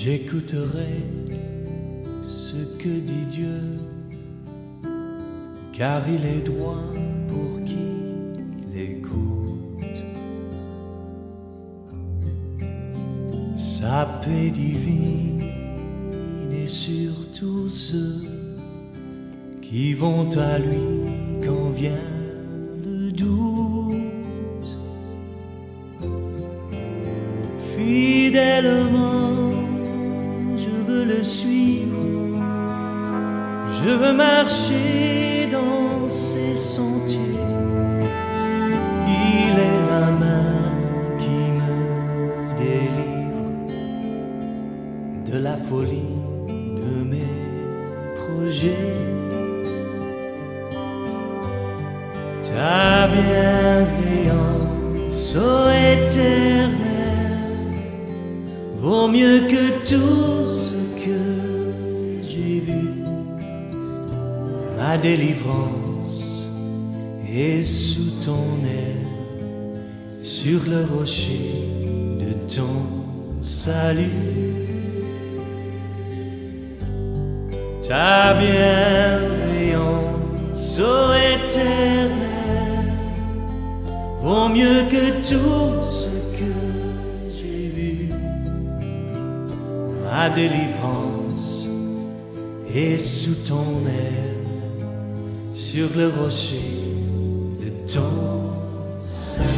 J'écouterai ce que dit Dieu, car il est droit pour qui l'écoute. Sa paix divine est sur tous ceux qui vont à lui quand vient le doute. Fidèlement je veux le suivre, je veux marcher dans ses sentiers. Il est la main qui me délivre de la folie de mes projets. Ta bienveillance, ô Éternel, vaut mieux que tout ce que j'ai vu. Ma délivrance est sous ton aile, sur le rocher de ton salut. Ta bienveillance, ô Éternel, vaut mieux que tout ce que j'ai vu. Ma délivrance est sous ton aile, sur le rocher de ton salut.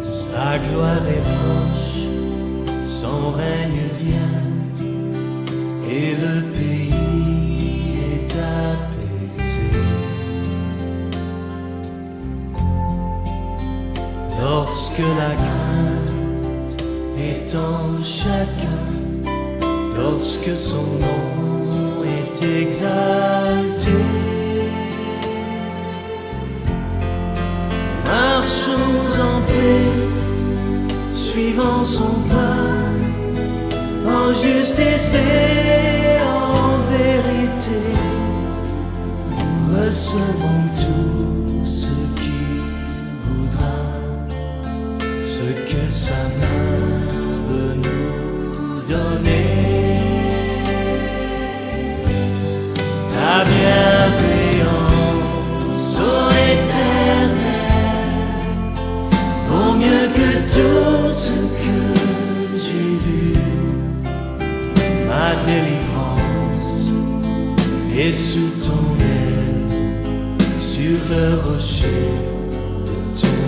Sa gloire est proche, son règne vient, et le pays est apaisé. Lorsque la crainte est en chacun, lorsque son nom est exalté, marchons en paix, suivant son pas, en justice et en vérité. Recevons tout ce qu'il voudra, ce que sa main veut nous donner. Ta bienveillance, ô Éternel, vaut mieux que tout ce que j'ai vu. Ma délivrance est sous ton aile, sur le rocher de ton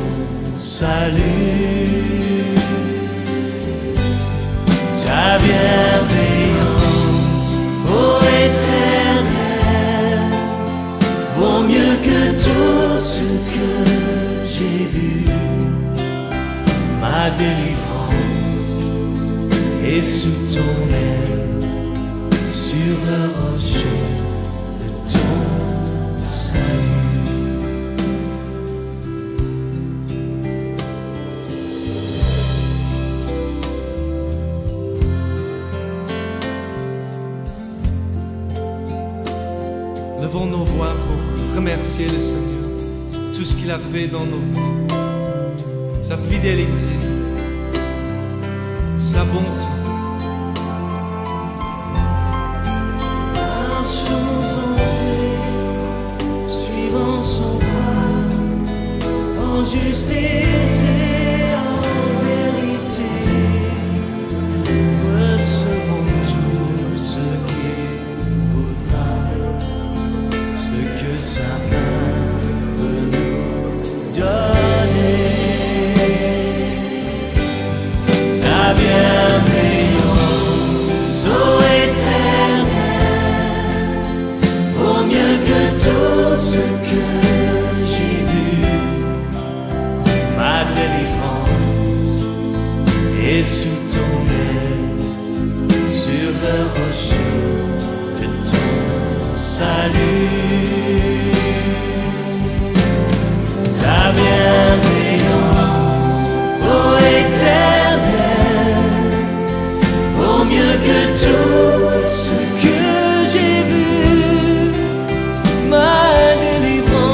salut. Ta bienveillance, ô Éternel, vaut mieux que tout ce que j'ai vu. Ma délivrance est sous ton aile, sur le rocher de ton salut. Levons nos voix pour remercier le Seigneur pour tout ce qu'il a fait dans nos vies, sa fidélité, sa bonté. Marchons en paix, suivant son pas, en justice et en vérité. Recevons tout ce qu'il voudra, ce que sa main veut nous donner. Ta bienveillance, ô Éternel, vaut mieux que tout ce que j'ai vu. Ma délivrance est sous ton aile, sur le rocher de ton salut. Ta bienveillance, ô Éternel, vaut mieux que tout ce que j'ai vu. Ma délivrance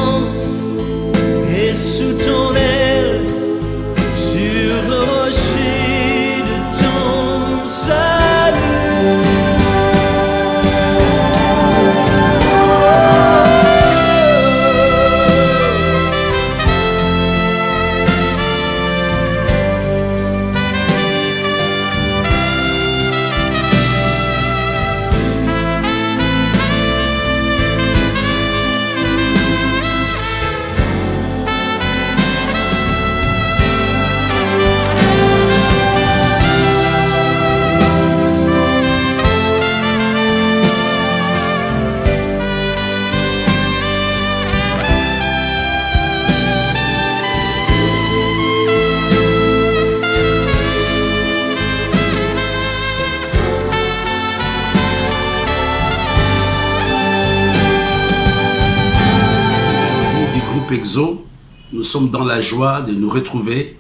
sommes dans la joie de nous retrouver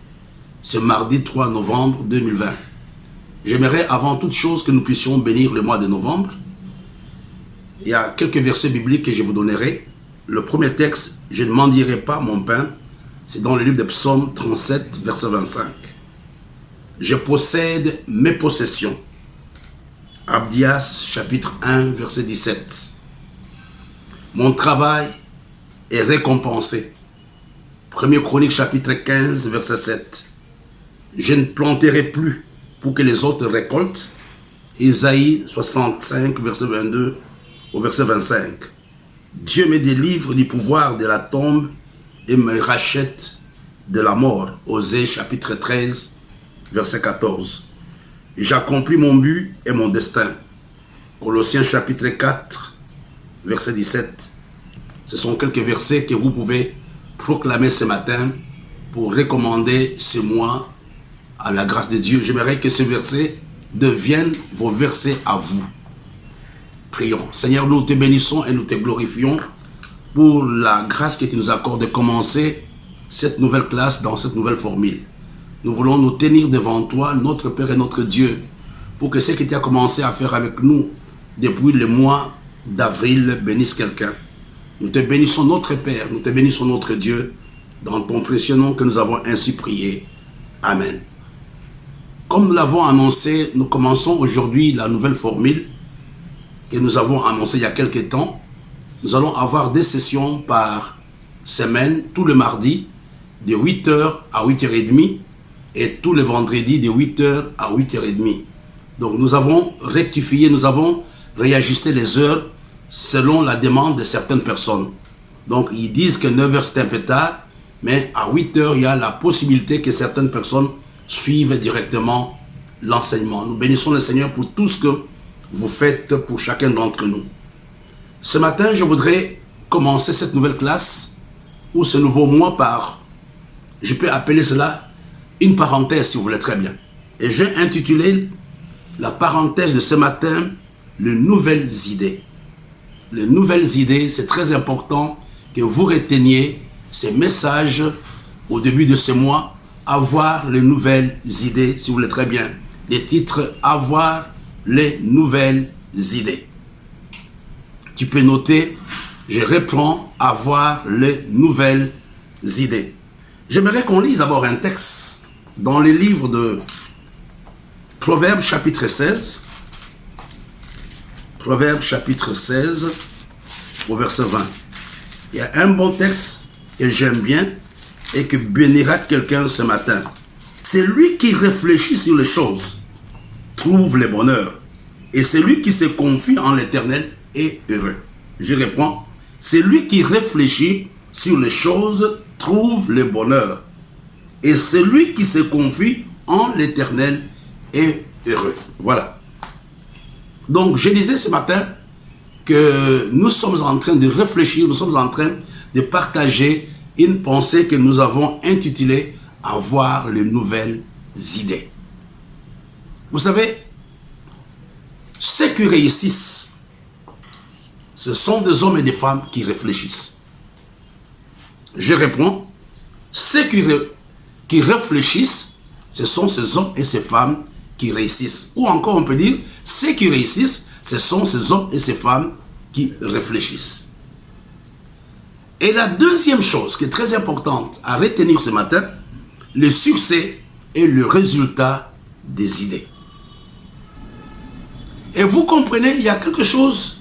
ce mardi 3 novembre 2020. J'aimerais avant toute chose que nous puissions bénir le mois de novembre. Il y a quelques versets bibliques que je vous donnerai. Le premier texte, je ne mendierai pas mon pain, c'est dans le livre de Psaume 37, verset 25. Je possède mes possessions. Abdias, chapitre 1, verset 17. Mon travail est récompensé. 1er Chronique, chapitre 15, verset 7. Je ne planterai plus pour que les autres récoltent. Isaïe 65, verset 22 au verset 25. Dieu me délivre du pouvoir de la tombe et me rachète de la mort. Osée, chapitre 13, verset 14. J'accomplis mon but et mon destin. Colossiens chapitre 4, verset 17. Ce sont quelques versets que vous pouvez proclamer ce matin pour recommander ce mois à la grâce de Dieu. J'aimerais que ces versets deviennent vos versets à vous. Prions. Seigneur, nous te bénissons et nous te glorifions pour la grâce que tu nous accordes de commencer cette nouvelle classe dans cette nouvelle formule. Nous voulons nous tenir devant toi, notre Père et notre Dieu, pour que ce que tu as commencé à faire avec nous depuis le mois d'avril bénisse quelqu'un. Nous te bénissons notre Père, nous te bénissons notre Dieu, dans ton précieux nom que nous avons ainsi prié. Amen. Comme nous l'avons annoncé, nous commençons aujourd'hui la nouvelle formule que nous avons annoncée il y a quelques temps. Nous allons avoir des sessions par semaine, tous les mardis, de 8h à 8h30, et tous les vendredis de 8h à 8h30. Donc nous avons rectifié, nous avons réajusté les heures selon la demande de certaines personnes. Donc ils disent que 9h c'est un peu tard, mais à 8h il y a la possibilité que certaines personnes suivent directement l'enseignement. Nous bénissons le Seigneur pour tout ce que vous faites pour chacun d'entre nous. Ce matin, je voudrais commencer cette nouvelle classe ou ce nouveau mois par, je peux appeler cela une parenthèse si vous voulez très bien. Et j'ai intitulé la parenthèse de ce matin, les nouvelles idées. Les nouvelles idées, c'est très important que vous reteniez ces messages au début de ce mois. Avoir les nouvelles idées, si vous voulez très bien. Les titres, avoir les nouvelles idées. Tu peux noter, je reprends, avoir les nouvelles idées. J'aimerais qu'on lise d'abord un texte dans les livres de Proverbes chapitre 16. Proverbes chapitre 16 au verset 20. Il y a un bon texte que j'aime bien et que bénira quelqu'un ce matin. Celui qui réfléchit sur les choses trouve le bonheur, et celui qui se confie en l'Éternel est heureux. Je réponds, celui qui réfléchit sur les choses trouve le bonheur, et celui qui se confie en l'Éternel est heureux. Voilà. Donc je disais ce matin que nous sommes en train de réfléchir, nous sommes en train de partager une pensée que nous avons intitulée « Avoir les nouvelles idées ». Vous savez, ceux qui réussissent, ce sont des hommes et des femmes qui réfléchissent. Je réponds, ceux qui réfléchissent, ce sont ces hommes et ces femmes qui réussissent. Ou encore on peut dire, ceux qui réussissent, ce sont ces hommes et ces femmes qui réfléchissent. Et la deuxième chose qui est très importante à retenir ce matin, le succès est le résultat des idées. Et vous comprenez, il y a quelque chose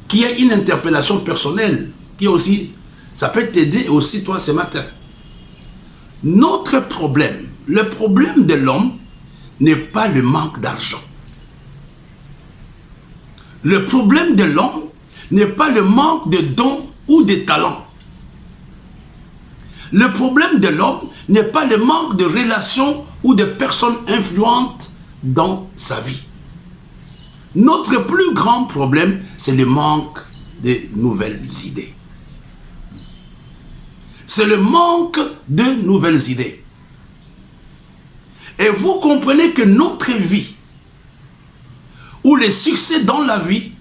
qui est une interpellation personnelle, qui est aussi, ça peut t'aider aussi toi ce matin. Notre problème, le problème de l'homme n'est pas le manque d'argent. Le problème de l'homme n'est pas le manque de dons ou de talents. Le problème de l'homme n'est pas le manque de relations ou de personnes influentes dans sa vie. Notre plus grand problème, c'est le manque de nouvelles idées. C'est le manque de nouvelles idées. Et vous comprenez que notre vie, ou le succès dans la vie,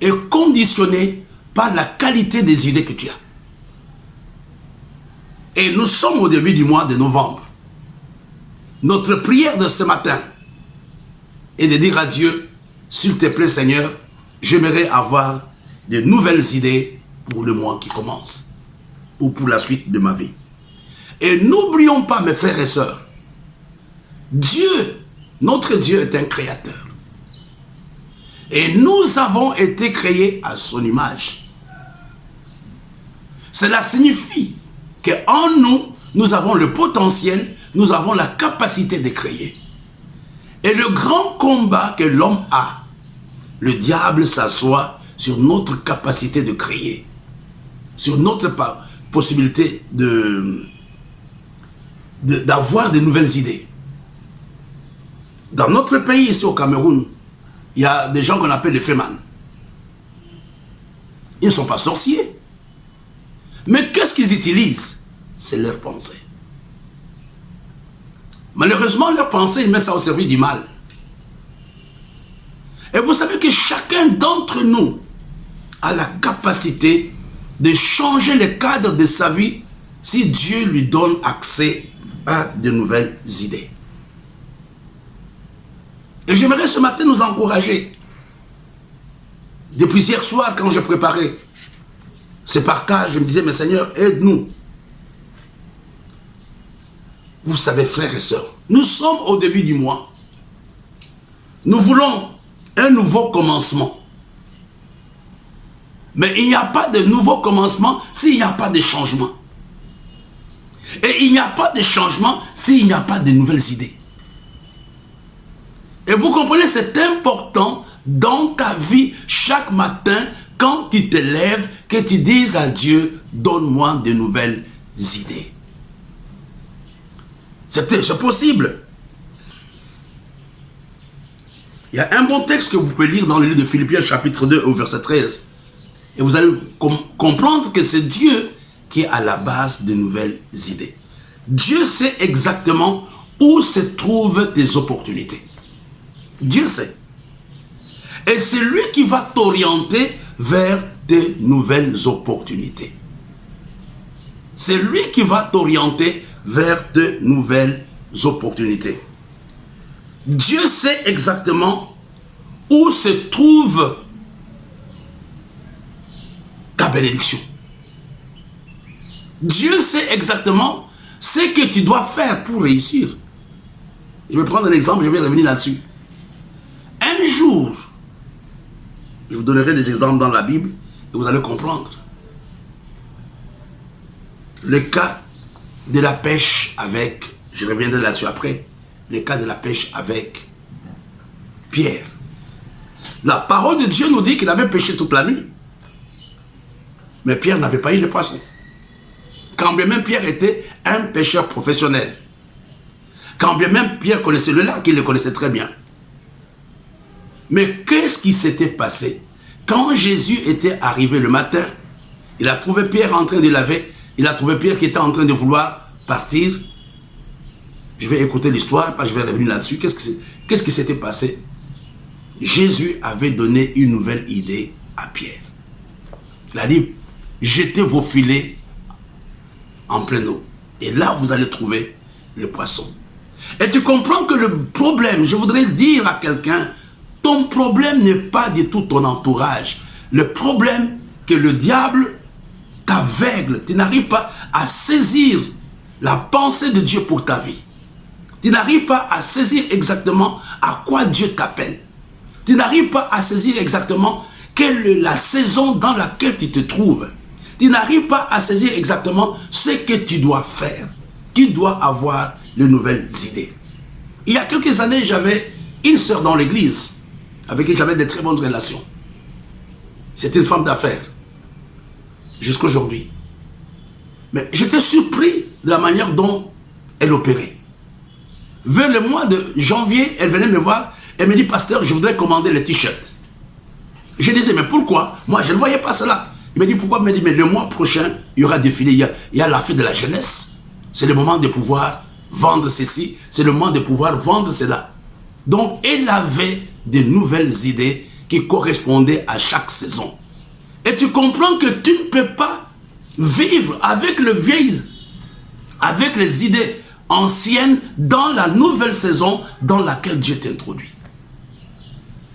est conditionné par la qualité des idées que tu as. Et nous sommes au début du mois de novembre. Notre prière de ce matin est de dire à Dieu, s'il te plaît Seigneur, j'aimerais avoir de nouvelles idées pour le mois qui commence, ou pour la suite de ma vie. Et n'oublions pas, mes frères et sœurs, Dieu, notre Dieu est un créateur. Et nous avons été créés à son image. Cela signifie qu'en nous, nous avons le potentiel, nous avons la capacité de créer. Et le grand combat que l'homme a, le diable s'assoit sur notre capacité de créer, sur notre possibilité d'avoir de nouvelles idées. Dans notre pays, ici au Cameroun, il y a des gens qu'on appelle les fémans. Ils ne sont pas sorciers. Mais qu'est-ce qu'ils utilisent? C'est leur pensée. Malheureusement, leur pensée, ils mettent ça au service du mal. Et vous savez que chacun d'entre nous a la capacité de changer le cadre de sa vie si Dieu lui donne accès à de nouvelles idées. Et j'aimerais ce matin nous encourager. Depuis hier soir, quand je préparais ce partage, je me disais, mais Seigneur, aide-nous. Vous savez, frères et sœurs, nous sommes au début du mois. Nous voulons un nouveau commencement. Mais il n'y a pas de nouveau commencement s'il n'y a pas de changement. Et il n'y a pas de changement s'il n'y a pas de nouvelles idées. Et vous comprenez, c'est important dans ta vie chaque matin, quand tu te lèves, que tu dises à Dieu, donne-moi de nouvelles idées. C'est possible. Il y a un bon texte que vous pouvez lire dans le livre de Philippiens chapitre 2 au verset 13. Et vous allez comprendre que c'est Dieu qui est à la base de nouvelles idées. Dieu sait exactement où se trouvent tes opportunités. Dieu sait. Et c'est lui qui va t'orienter vers de nouvelles opportunités. C'est lui qui va t'orienter vers de nouvelles opportunités. Dieu sait exactement où se trouve ta bénédiction. Dieu sait exactement ce que tu dois faire pour réussir. Je vais prendre un exemple, je vais revenir là-dessus. Un jour, je vous donnerai des exemples dans la Bible et vous allez comprendre. Le cas de la pêche avec, je reviendrai là-dessus après, le cas de la pêche avec Pierre. La parole de Dieu nous dit qu'il avait pêché toute la nuit. Mais Pierre n'avait pas eu le poisson. Quand bien même Pierre était un pêcheur professionnel. Quand bien même Pierre connaissait le lac, il le connaissait très bien. Mais qu'est-ce qui s'était passé? Quand Jésus était arrivé le matin, il a trouvé Pierre en train de laver, il a trouvé Pierre qui était en train de vouloir partir. Je vais écouter l'histoire, je vais revenir là-dessus. Qu'est-ce qui s'était passé? Jésus avait donné une nouvelle idée à Pierre. Il a dit, jetez vos filets en pleine eau. Et là, vous allez trouver le poisson. Et tu comprends que le problème, je voudrais dire à quelqu'un, ton problème n'est pas du tout ton entourage. Le problème, que le diable t'aveugle. Tu n'arrives pas à saisir la pensée de Dieu pour ta vie. Tu n'arrives pas à saisir exactement à quoi Dieu t'appelle. Tu n'arrives pas à saisir exactement quelle est la saison dans laquelle tu te trouves. Tu n'arrives pas à saisir exactement ce que tu dois faire. Tu dois avoir de nouvelles idées. Il y a quelques années, j'avais une sœur dans l'église avec qui j'avais de très bonnes relations. C'était une femme d'affaires. Jusqu'à aujourd'hui. Mais j'étais surpris de la manière dont elle opérait. Vers le mois de janvier, elle venait me voir. Elle me dit, pasteur, je voudrais commander les t-shirts. Je disais, mais pourquoi? Moi, je ne voyais pas cela. Il me dit, pourquoi? Il me dit, mais le mois prochain, il y aura défilé. Il y a la fête de la jeunesse. C'est le moment de pouvoir vendre ceci. C'est le moment de pouvoir vendre cela. Donc, elle avait de nouvelles idées qui correspondaient à chaque saison. Et tu comprends que tu ne peux pas vivre avec le vieil avec les idées anciennes dans la nouvelle saison dans laquelle Dieu t'introduit.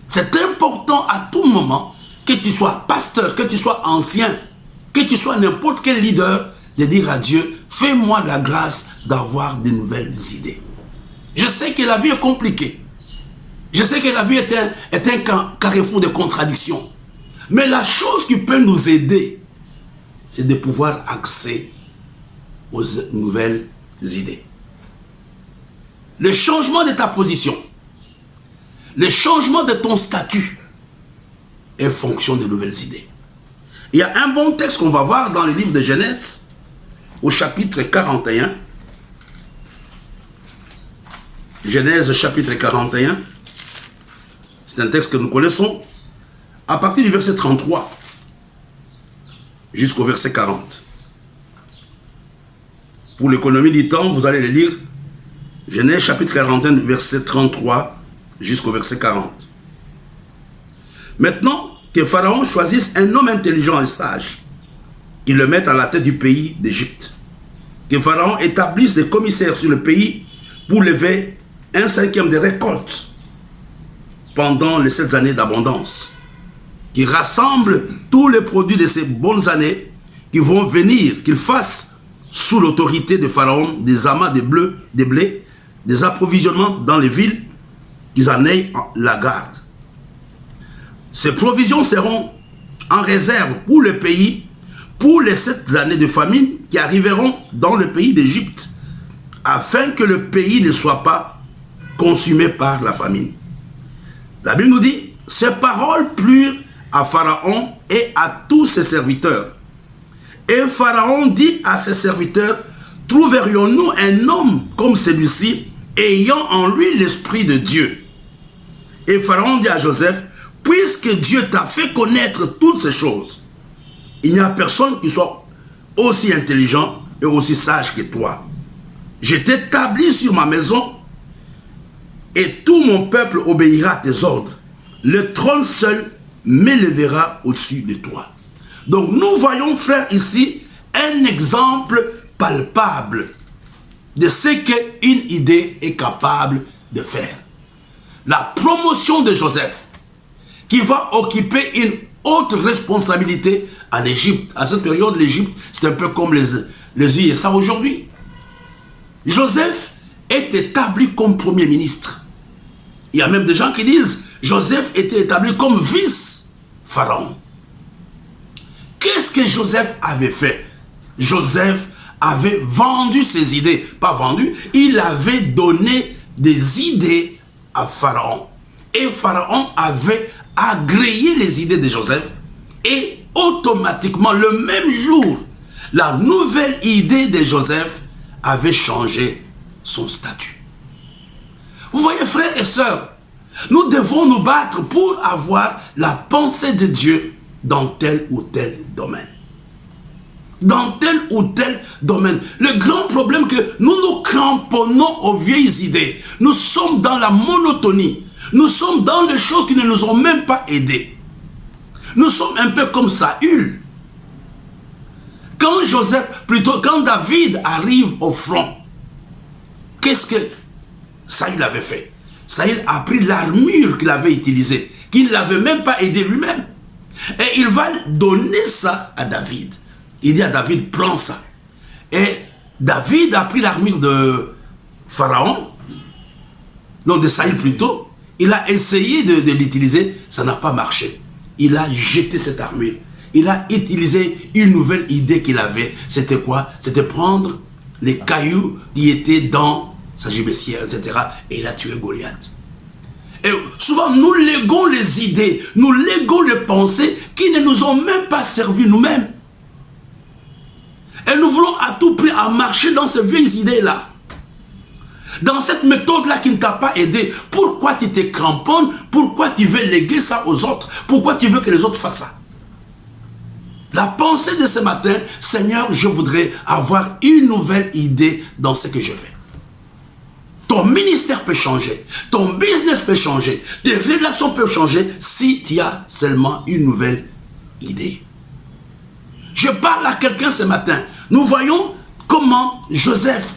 C'est important à tout moment, que tu sois pasteur, que tu sois ancien, que tu sois n'importe quel leader, de dire à Dieu, fais-moi la grâce d'avoir de nouvelles idées. Je sais que la vie est compliquée. Je sais que la vie est un carrefour de contradictions. Mais la chose qui peut nous aider, c'est de pouvoir accéder aux nouvelles idées. Le changement de ta position, le changement de ton statut est fonction de nouvelles idées. Il y a un bon texte qu'on va voir dans le livre de Genèse, au chapitre 41. Genèse chapitre 41. C'est un texte que nous connaissons à partir du verset 33 jusqu'au verset 40. Pour l'économie du temps, vous allez le lire. Genèse chapitre 41, verset 33 jusqu'au verset 40. Maintenant, que Pharaon choisisse un homme intelligent et sage, qu'il le mette à la tête du pays d'Égypte. Que Pharaon établisse des commissaires sur le pays pour lever 1/5 des récoltes pendant les 7 années d'abondance. Qu'il rassemble tous les produits de ces bonnes années qui vont venir, qu'il fasse sous l'autorité de Pharaon des amas de blé, des approvisionnements dans les villes, qu'ils en aient la garde. Ces provisions seront en réserve pour le pays, pour les 7 années de famine qui arriveront dans le pays d'Égypte, afin que le pays ne soit pas consumé par la famine. La Bible nous dit, ces paroles plurent à Pharaon et à tous ses serviteurs. Et Pharaon dit à ses serviteurs, trouverions-nous un homme comme celui-ci, ayant en lui l'esprit de Dieu? Et Pharaon dit à Joseph, puisque Dieu t'a fait connaître toutes ces choses, il n'y a personne qui soit aussi intelligent et aussi sage que toi. Je t'établis sur ma maison et tout mon peuple obéira à tes ordres. Le trône seul m'élèvera au-dessus de toi. Donc nous voyons, frère, ici un exemple palpable de ce qu'une idée est capable de faire. La promotion de Joseph, qui va occuper une haute responsabilité en Égypte. À cette période, l'Égypte, c'est un peu comme les USA aujourd'hui. Joseph est établi comme premier ministre. Il y a même des gens qui disent Joseph était établi comme vice-pharaon. Qu'est-ce que Joseph avait fait? Joseph avait vendu ses idées. Pas vendu, il avait donné des idées à Pharaon. Et Pharaon avait agréé les idées de Joseph. Et automatiquement, le même jour, la nouvelle idée de Joseph avait changé son statut. Vous voyez, frères et sœurs, nous devons nous battre pour avoir la pensée de Dieu dans tel ou tel domaine. Dans tel ou tel domaine. Le grand problème que nous nous cramponnons aux vieilles idées. Nous sommes dans la monotonie. Nous sommes dans des choses qui ne nous ont même pas aidés. Nous sommes un peu comme Saül. Quand David arrive au front, qu'est-ce que Saül avait fait? Saül a pris l'armure qu'il avait utilisée, qu'il ne l'avait même pas aidé lui-même. Et il va donner ça à David. Il dit à David, prends ça. Et David a pris l'armure de Pharaon, non de Saül plutôt. Il a essayé de l'utiliser, ça n'a pas marché. Il a jeté cette armure. Il a utilisé une nouvelle idée qu'il avait. C'était quoi? C'était prendre les cailloux qui étaient dans sa gibecière, etc. Et il a tué Goliath. Et souvent, nous léguons les idées, nous léguons les pensées qui ne nous ont même pas servi nous-mêmes. Et nous voulons à tout prix à marcher dans ces vieilles idées-là. Dans cette méthode-là qui ne t'a pas aidé. Pourquoi tu te cramponnes? Pourquoi tu veux léguer ça aux autres? Pourquoi tu veux que les autres fassent ça? La pensée de ce matin, Seigneur, je voudrais avoir une nouvelle idée dans ce que je fais. Ton ministère peut changer, ton business peut changer, tes relations peuvent changer si tu as seulement une nouvelle idée. Je parle à quelqu'un ce matin. Nous voyons comment Joseph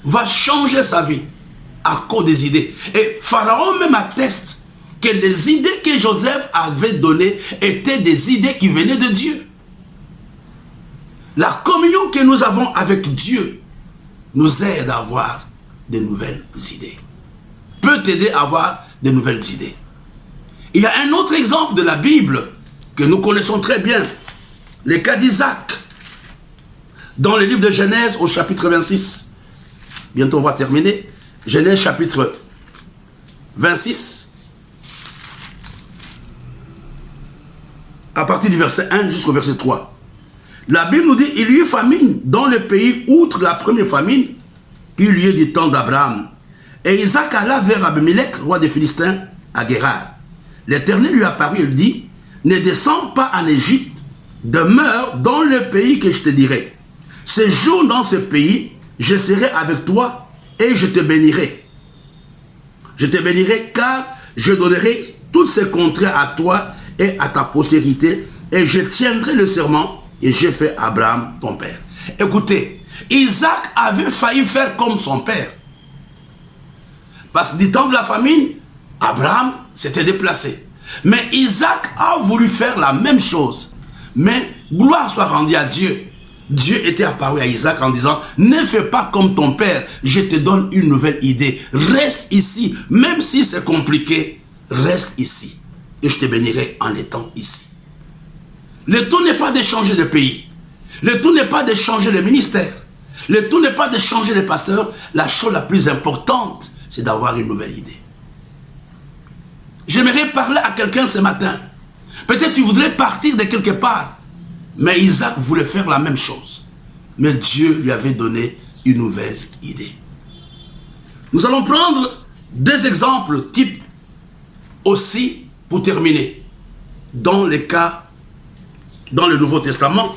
va changer sa vie à cause des idées. Et Pharaon même atteste que les idées que Joseph avait données étaient des idées qui venaient de Dieu. La communion que nous avons avec Dieu nous aide à avoir de nouvelles idées. Peut t'aider à avoir de nouvelles idées. Il y a un autre exemple de la Bible que nous connaissons très bien. Le cas d'Isaac. Dans le livre de Genèse au chapitre 26. Bientôt on va terminer. Genèse chapitre 26. À partir du verset 1 jusqu'au verset 3. La Bible nous dit, il y eut famine dans le pays, outre la première famine, qui eut lieu du temps d'Abraham. Et Isaac alla vers Abimelech, roi des Philistins, à Guérar. L'Éternel lui apparut et lui dit, ne descends pas en Égypte, demeure dans le pays que je te dirai. Séjourne dans ce pays, je serai avec toi et je te bénirai. Je te bénirai car je donnerai toutes ces contrées à toi et à ta postérité, et je tiendrai le serment et j'ai fait Abraham ton père. Écoutez, Isaac avait failli faire comme son père. Parce que du temps de la famine, Abraham s'était déplacé. Mais Isaac a voulu faire la même chose. Mais gloire soit rendue à Dieu. Dieu était apparu à Isaac en disant, ne fais pas comme ton père, je te donne une nouvelle idée. Reste ici, même si c'est compliqué, reste ici. Et je te bénirai en étant ici. Le tout n'est pas de changer de pays. Le tout n'est pas de changer le ministère. Le tout n'est pas de changer les pasteurs. La chose la plus importante, c'est d'avoir une nouvelle idée. J'aimerais parler à quelqu'un ce matin. Peut-être tu voudrais partir de quelque part. Mais Isaac voulait faire la même chose. Mais Dieu lui avait donné une nouvelle idée. Nous allons prendre deux exemples types aussi pour terminer. Dans les cas, dans le Nouveau Testament,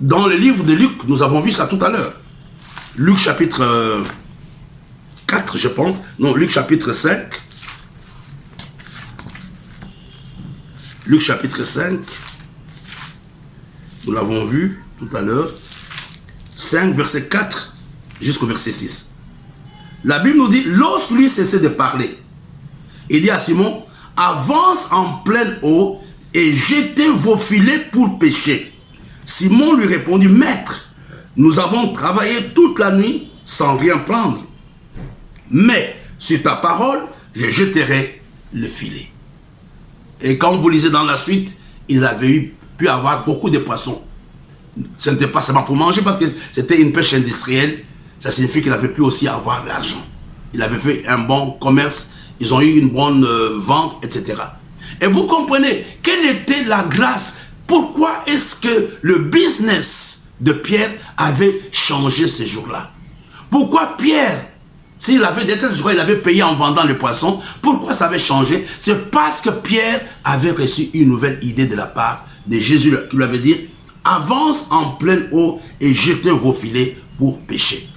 dans le livre de Luc, nous avons vu ça tout à l'heure. Luc chapitre 4, je pense. Non, Luc chapitre 5. Luc chapitre 5. Nous l'avons vu tout à l'heure. 5, verset 4 jusqu'au verset 6. La Bible nous dit, lorsque lui cessait de parler, il dit à Simon, avance en pleine eau et jetez vos filets pour pêcher. Simon lui répondit, maître, nous avons travaillé toute la nuit sans rien prendre. Mais sur ta parole, je jeterai le filet. Et quand vous lisez dans la suite, il avait pu avoir beaucoup de poissons. Ce n'était pas seulement pour manger parce que c'était une pêche industrielle. Ça signifie qu'il avait pu aussi avoir l'argent. Il avait fait un bon commerce. Ils ont eu une bonne vente, etc. Et vous comprenez, quelle était la grâce? Pourquoi est-ce que le business de Pierre avait changé ce jour-là? Pourquoi Pierre, s'il avait des jours, il avait payé en vendant les poissons, pourquoi ça avait changé? C'est parce que Pierre avait reçu une nouvelle idée de la part de Jésus qui lui avait dit, avance en pleine eau et jetez vos filets pour pêcher.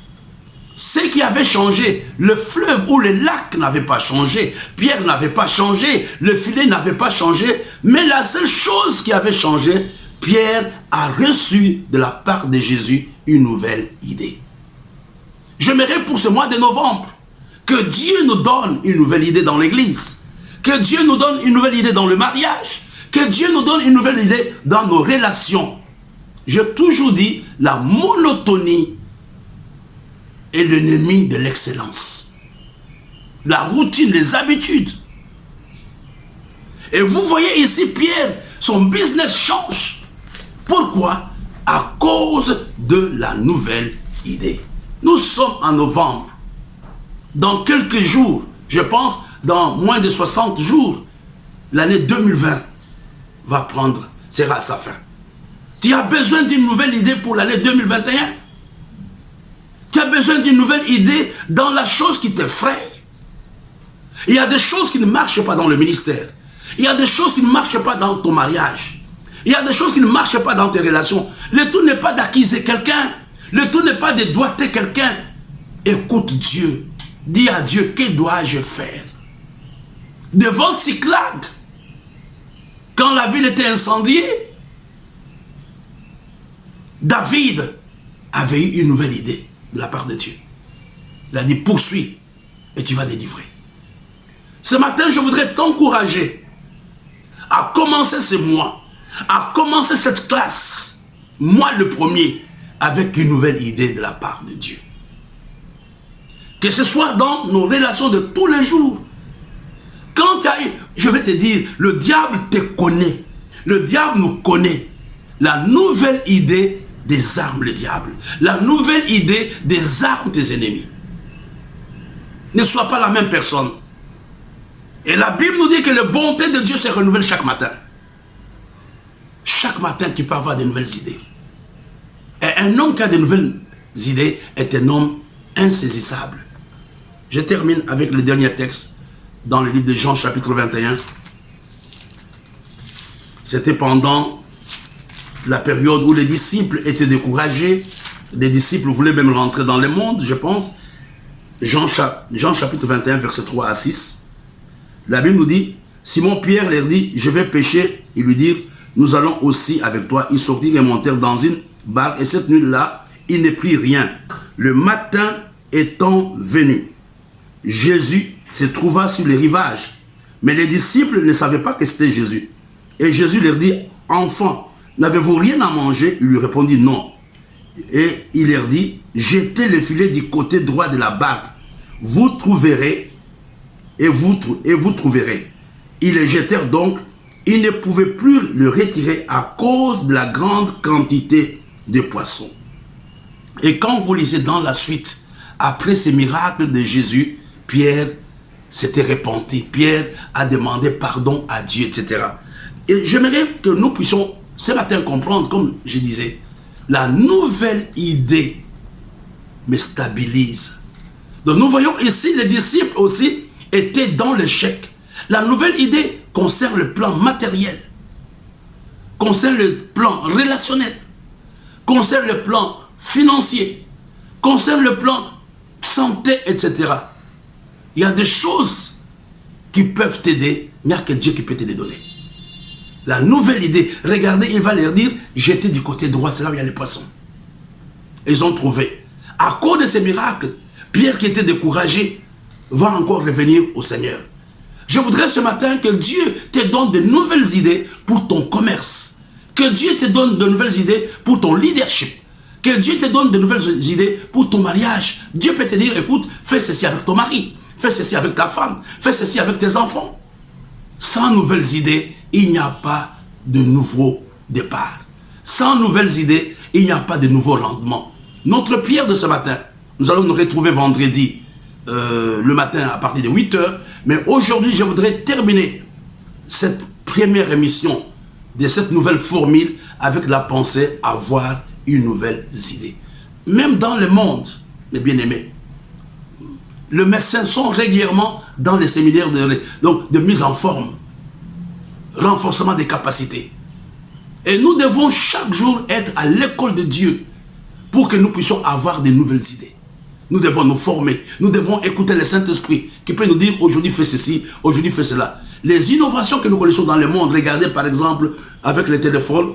Ce qui avait changé, le fleuve ou le lac n'avait pas changé, Pierre n'avait pas changé, le filet n'avait pas changé, mais la seule chose qui avait changé, Pierre a reçu de la part de Jésus une nouvelle idée. J'aimerais pour ce mois de novembre que Dieu nous donne une nouvelle idée dans l'église, que Dieu nous donne une nouvelle idée dans le mariage, que Dieu nous donne une nouvelle idée dans nos relations. J'ai toujours dit, la monotonie est l'ennemi de l'excellence. La routine, les habitudes. Et vous voyez ici Pierre, son business change. Pourquoi? À cause de la nouvelle idée. Nous sommes en novembre. Dans quelques jours, je pense dans moins de 60 jours, l'année 2020 sera à sa fin. Tu as besoin d'une nouvelle idée pour l'année 2021? Tu as besoin d'une nouvelle idée dans la chose qui t'effraie. Il y a des choses qui ne marchent pas dans le ministère. Il y a des choses qui ne marchent pas dans ton mariage. Il y a des choses qui ne marchent pas dans tes relations. Le tout n'est pas d'accuser quelqu'un. Le tout n'est pas de doigter quelqu'un. Écoute Dieu. Dis à Dieu, que dois-je faire? Devant Tsiklag, quand la ville était incendiée, David avait eu une nouvelle idée de la part de Dieu. Il a dit, poursuis et tu vas délivrer. Ce matin, je voudrais t'encourager à commencer ce mois, à commencer cette classe, moi le premier, avec une nouvelle idée de la part de Dieu. Que ce soit dans nos relations de tous les jours. Quand tu as eu, je vais te dire, le diable te connaît. Le diable nous connaît. La nouvelle idée désarme le diable. La nouvelle idée désarme tes ennemis. Ne sois pas la même personne. Et la Bible nous dit que la bonté de Dieu se renouvelle chaque matin. Chaque matin, tu peux avoir de nouvelles idées. Et un homme qui a de nouvelles idées est un homme insaisissable. Je termine avec le dernier texte dans le livre de Jean, chapitre 21. C'était pendant la période où les disciples étaient découragés. Les disciples voulaient même rentrer dans le monde, je pense. Jean chapitre 21, verset 3 à 6. La Bible nous dit, Simon-Pierre leur dit, je vais pêcher. Ils lui dirent, nous allons aussi avec toi. Ils sortirent et montèrent dans une barque. Et cette nuit-là, ils ne prirent rien. Le matin étant venu, Jésus se trouva sur les rivages. Mais les disciples ne savaient pas que c'était Jésus. Et Jésus leur dit, enfants, n'avez-vous rien à manger? Ils lui répondirent non. Et il leur dit, jetez le filet du côté droit de la barque. Vous trouverez, et vous trouverez. Ils le jetèrent donc. Ils ne pouvaient plus le retirer à cause de la grande quantité de poissons. Et quand vous lisez dans la suite, après ces miracles de Jésus, Pierre s'était repenti. Pierre a demandé pardon à Dieu, etc. Et j'aimerais que nous puissions ce matin comprendre, comme je disais, la nouvelle idée me stabilise. Donc nous voyons ici, les disciples aussi étaient dans l'échec. La nouvelle idée concerne le plan matériel, concerne le plan relationnel, concerne le plan financier, concerne le plan santé, etc. Il y a des choses qui peuvent t'aider, mais il n'y a que Dieu qui peut te les donner. La nouvelle idée, regardez, il va leur dire, jetez du côté droit, c'est là où il y a les poissons. Ils ont trouvé. À cause de ces miracles, Pierre qui était découragé, va encore revenir au Seigneur. Je voudrais ce matin que Dieu te donne de nouvelles idées pour ton commerce. Que Dieu te donne de nouvelles idées pour ton leadership. Que Dieu te donne de nouvelles idées pour ton mariage. Dieu peut te dire, écoute, fais ceci avec ton mari. Fais ceci avec ta femme. Fais ceci avec tes enfants. Sans nouvelles idées, il n'y a pas de nouveau départ. Sans nouvelles idées, il n'y a pas de nouveau rendement. Notre prière de ce matin, nous allons nous retrouver vendredi le matin à partir de 8 h. Mais aujourd'hui, je voudrais terminer cette première émission de cette nouvelle formule avec la pensée avoir une nouvelle idée. Même dans le monde, mes bien-aimés, les médecins sont régulièrement dans les séminaires de mise en forme, renforcement des capacités. Et nous devons chaque jour être à l'école de Dieu pour que nous puissions avoir de nouvelles idées. Nous devons nous former, nous devons écouter le Saint-Esprit qui peut nous dire aujourd'hui fais ceci, aujourd'hui fais cela. Les innovations que nous connaissons dans le monde, regardez par exemple avec les téléphones,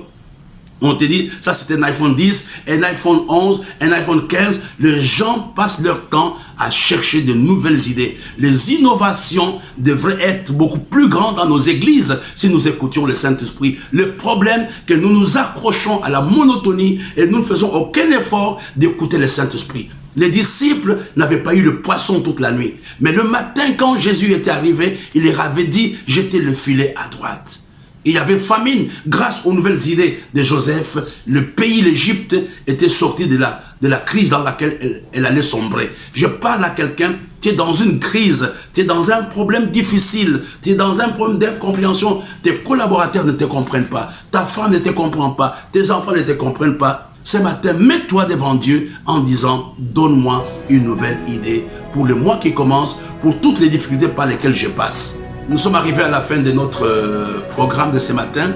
on te dit, ça c'est un iPhone 10, un iPhone 11, un iPhone 15. Les gens passent leur temps à chercher de nouvelles idées. Les innovations devraient être beaucoup plus grandes dans nos églises si nous écoutions le Saint-Esprit. Le problème, que nous nous accrochons à la monotonie et nous ne faisons aucun effort d'écouter le Saint-Esprit. Les disciples n'avaient pas eu le poisson toute la nuit. Mais le matin, quand Jésus était arrivé, il leur avait dit, jetez le filet à droite. Il y avait famine. Grâce aux nouvelles idées de Joseph, le pays, l'Égypte, était sorti de la crise dans laquelle elle allait sombrer. Je parle à quelqu'un qui est dans une crise, qui est dans un problème difficile, qui est dans un problème d'incompréhension. Tes collaborateurs ne te comprennent pas, ta femme ne te comprend pas, tes enfants ne te comprennent pas. Ce matin, mets-toi devant Dieu en disant, donne-moi une nouvelle idée pour le mois qui commence, pour toutes les difficultés par lesquelles je passe. Nous sommes arrivés à la fin de notre programme de ce matin.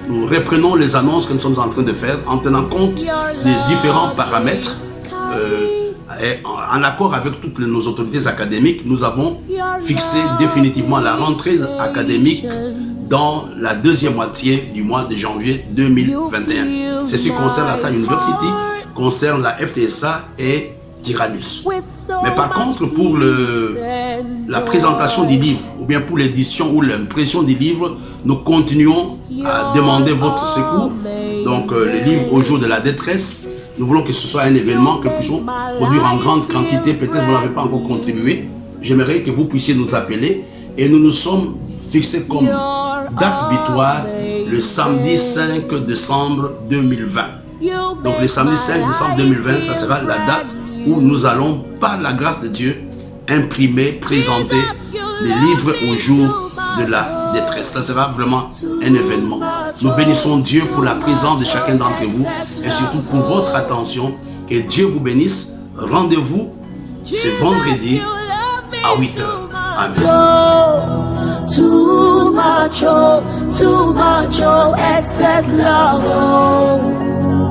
Nous reprenons les annonces que nous sommes en train de faire en tenant compte des différents paramètres Et en accord avec toutes nos autorités académiques, nous avons fixé définitivement la rentrée académique dans la deuxième moitié du mois de janvier 2021. Ceci concerne la Salle University, concerne la FTSA et Tyrannus. Mais par contre, pour la présentation du livre, ou bien pour l'édition ou l'impression du livre, nous continuons à demander votre secours. Donc, le livre au jour de la détresse, nous voulons que ce soit un événement que nous puissions produire en grande quantité. Peut-être que vous n'avez pas encore contribué. J'aimerais que vous puissiez nous appeler. Et nous nous sommes fixés comme date butoir le samedi 5 décembre 2020. Donc, le samedi 5 décembre 2020, ça sera la date où nous allons, par la grâce de Dieu, imprimer, présenter les livres au jour de la détresse. Ça sera vraiment un événement. Nous bénissons Dieu pour la présence de chacun d'entre vous et surtout pour votre attention. Que Dieu vous bénisse. Rendez-vous ce vendredi à 8h. Amen. Too much, oh, excess love, oh.